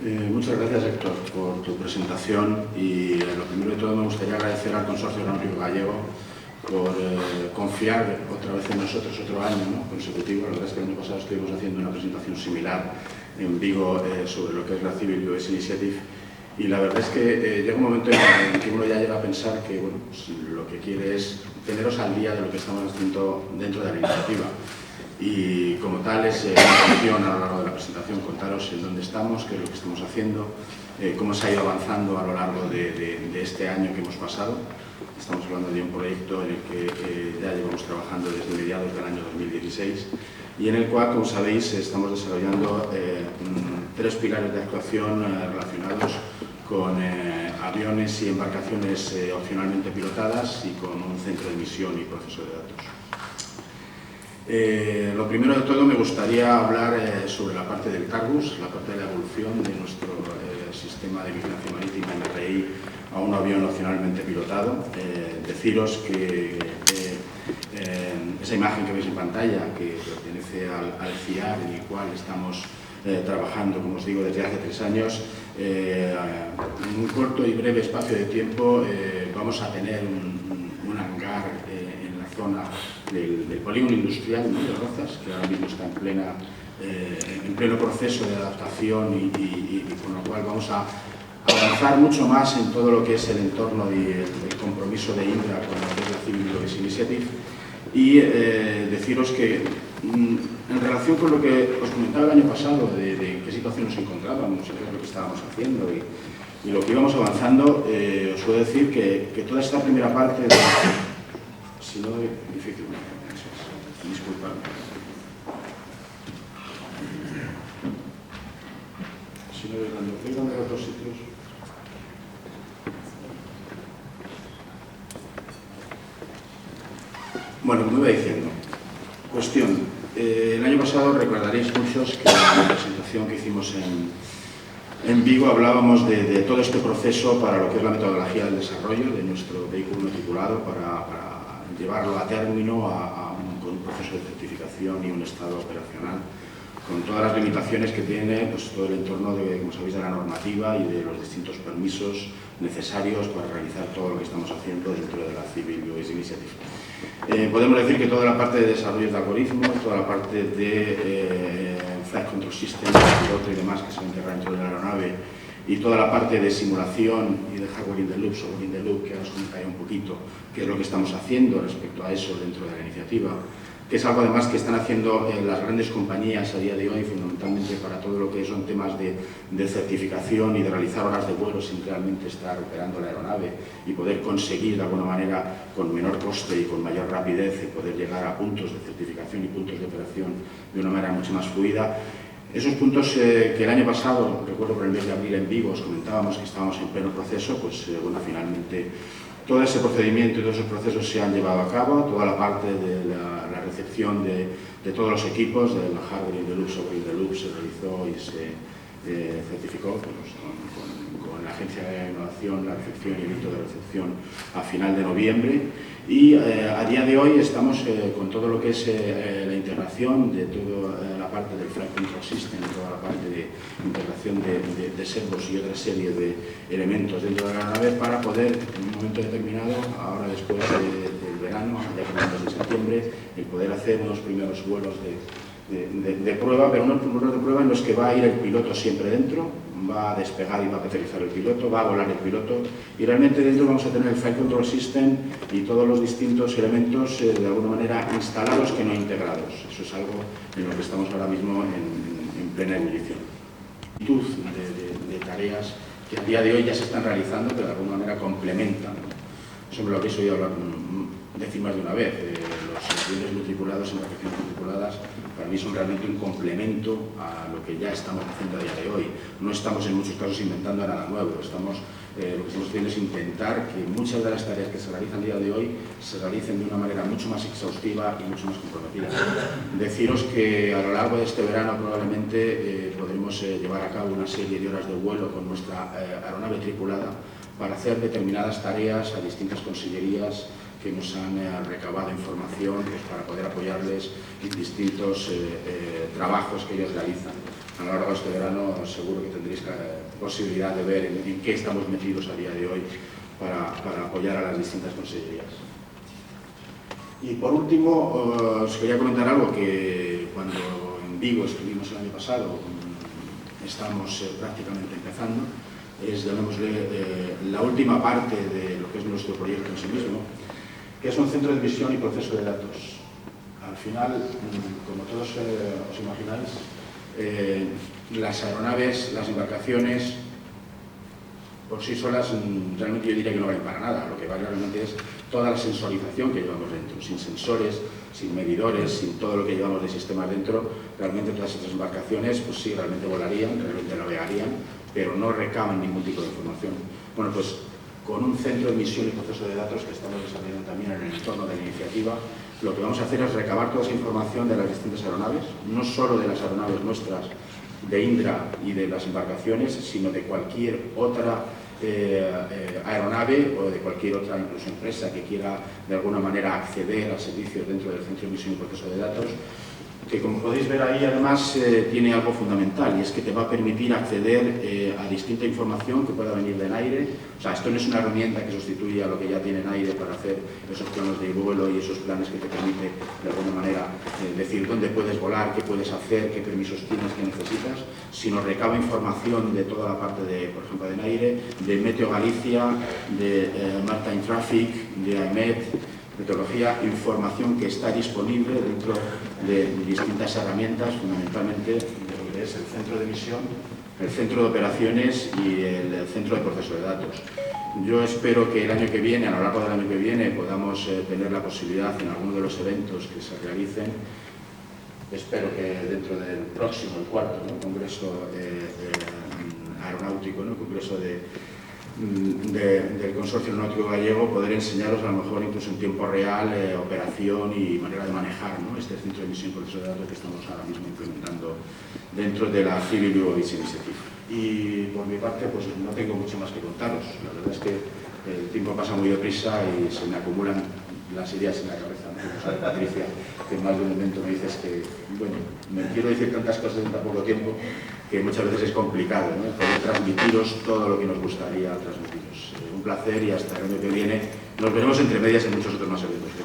Muchas gracias, Héctor, por tu presentación y lo primero de todo me gustaría agradecer al Consorcio Aeronáutico Gallego por confiar otra vez en nosotros otro año, ¿no?, consecutivo. La verdad es que el año pasado estuvimos haciendo una presentación similar en Vigo sobre lo que es la Civil UX Initiative y la verdad es que llega un momento en que uno ya llega a pensar que bueno, pues, lo que quiere es teneros al día de lo que estamos haciendo dentro de la iniciativa. Y como tal es una intención a lo largo de la presentación contaros en dónde estamos, qué es lo que estamos haciendo, cómo se ha ido avanzando a lo largo de este año que hemos pasado. Estamos hablando de un proyecto en el que ya llevamos trabajando desde mediados del año 2016 y en el cual, como sabéis, estamos desarrollando 3 pilares de actuación relacionados con aviones y embarcaciones opcionalmente pilotadas y con un centro de emisión y proceso de datos. Lo primero de todo me gustaría hablar sobre la parte del Carbus, la parte de la evolución de nuestro sistema de vigilancia marítima MRI a un avión opcionalmente pilotado. Deciros que esa imagen que veis en pantalla, que pertenece al CIAR, en el cual estamos trabajando, como os digo, desde hace 3 años, en un corto y breve espacio de tiempo vamos a tener un hangar en la zona del polígono industrial, ¿no?, de Rozas, que ahora mismo está en pleno proceso de adaptación y con lo cual vamos a avanzar mucho más en todo lo que es el entorno y el compromiso de Indra con lo que es la Civil UX Initiative y deciros que en relación con lo que os comentaba el año pasado de qué situación nos encontrábamos y qué es lo que estábamos haciendo y lo que íbamos avanzando, os puedo decir que toda esta primera parte de... Si no, difícil, disculpadme. Si no, vengan de otros sitios. Bueno, como iba diciendo, cuestión. El año pasado recordaréis muchos que en la presentación que hicimos en Vigo hablábamos de todo este proceso para lo que es la metodología del desarrollo de nuestro vehículo no tripulado para llevarlo a término con un proceso de certificación y un estado operacional con todas las limitaciones que tiene pues, todo el entorno de, como sabéis, de la normativa y de los distintos permisos necesarios para realizar todo lo que estamos haciendo dentro de la Civil UX Initiative. Podemos decir que toda la parte de desarrollo de algoritmos, toda la parte de Flight Control System, piloto y demás que se va a integrar dentro de la aeronave y toda la parte de simulación y de hardware in the loop, software in the loop, que ahora os comentaré un poquito qué es lo que estamos haciendo respecto a eso dentro de la iniciativa, que es algo además que están haciendo las grandes compañías a día de hoy, fundamentalmente para todo lo que son temas de certificación y de realizar horas de vuelo sin realmente estar operando la aeronave y poder conseguir de alguna manera con menor coste y con mayor rapidez y poder llegar a puntos de certificación y puntos de operación de una manera mucho más fluida. Esos puntos que el año pasado, recuerdo por el mes de abril en Vigo, os comentábamos que estábamos en pleno proceso, pues bueno, finalmente todo ese procedimiento y todos esos procesos se han llevado a cabo, toda la parte de la recepción de todos los equipos, del hardware in the loop, software in the loop, se realizó y se certificó pues, con la Agencia de Innovación, la recepción y el hito de recepción a final de noviembre. Y a día de hoy estamos con todo lo que es la integración de toda la parte del Flight Control System, toda la parte de integración de servos y otra serie de elementos dentro de la nave para poder, en un momento determinado, ahora después del verano, ya que de septiembre, el poder hacer unos primeros vuelos de prueba, pero unos vuelos de prueba en los que va a ir el piloto siempre dentro, va a despegar y va a aterrizar el piloto, va a volar el piloto y realmente dentro vamos a tener el Flight Control System y todos los distintos elementos de alguna manera instalados que no integrados. Eso es algo en lo que estamos ahora mismo en plena ebullición. De tareas que a día de hoy ya se están realizando, pero de alguna manera complementan. Eso me lo habéis oído hablar, decir más de una vez. Los aviones no tripulados, embarcaciones no tripuladas, para mí son realmente un complemento a lo que ya estamos haciendo a día de hoy. No estamos en muchos casos inventando nada nuevo, lo que estamos haciendo es intentar que muchas de las tareas que se realizan a día de hoy se realicen de una manera mucho más exhaustiva y mucho más comprometida. Deciros que a lo largo de este verano probablemente podremos llevar a cabo una serie de horas de vuelo con nuestra aeronave tripulada para hacer determinadas tareas a distintas consellerías que nos han recabado información pues, para poder apoyarles en distintos trabajos que ellos realizan. A lo largo de este verano seguro que tendréis posibilidad de ver en qué estamos metidos a día de hoy para apoyar a las distintas consellerías. Y por último, os quería comentar algo que cuando en Vigo estuvimos el año pasado, estamos prácticamente empezando, es, llamémosle, la última parte de lo que es nuestro proyecto en sí mismo, que es un centro de visión y proceso de datos. Al final, como todos os imagináis, las aeronaves, las embarcaciones, por sí solas, realmente yo diría que no valen para nada. Lo que vale realmente es toda la sensorización que llevamos dentro. Sin sensores, sin medidores, sin todo lo que llevamos de sistemas dentro, realmente todas estas embarcaciones, pues sí, realmente volarían, realmente navegarían, pero no recaban ningún tipo de información. Bueno, pues con un centro de misión y proceso de datos que estamos desarrollando también en el entorno de la iniciativa, lo que vamos a hacer es recabar toda esa información de las distintas aeronaves, no solo de las aeronaves nuestras, de Indra y de las embarcaciones, sino de cualquier otra aeronave o de cualquier otra incluso empresa que quiera de alguna manera acceder a servicios dentro del centro de misión y proceso de datos, que como podéis ver ahí además tiene algo fundamental, y es que te va a permitir acceder a distinta información que pueda venir del aire. O sea, esto no es una herramienta que sustituya a lo que ya tiene en aire para hacer esos planos de vuelo y esos planes que te permite de alguna manera decir dónde puedes volar, qué puedes hacer, qué permisos tienes, qué necesitas, sino recaba información de toda la parte de, por ejemplo, del aire, de Meteo Galicia, de Maritime Traffic, de AEMET, meteorología, información que está disponible dentro de distintas herramientas, fundamentalmente de lo que es el centro de misión, el centro de operaciones y el centro de proceso de datos. Yo espero que el año que viene, a lo largo del año que viene, podamos tener la posibilidad en alguno de los eventos que se realicen, espero que dentro del próximo, el cuarto, ¿no? Congreso aeronáutico, ¿no? Congreso del Consorcio Aeronáutico Gallego, poder enseñaros a lo mejor incluso en tiempo real operación y manera de manejar, ¿no? Este centro de misión y proceso de datos que estamos ahora mismo implementando dentro de la Civil Aviation Initiative. Y por mi parte pues no tengo mucho más que contaros. La verdad es que el tiempo pasa muy deprisa y se me acumulan las ideas en la cabeza, ¿no? Como sabe Patricia, que en más de un momento me dices que, bueno, me quiero decir tantas cosas en tan poco tiempo que muchas veces es complicado, ¿no? Poder transmitiros todo lo que nos gustaría transmitiros. Un placer y hasta el año que viene. Nos veremos entre medias en muchos otros más eventos que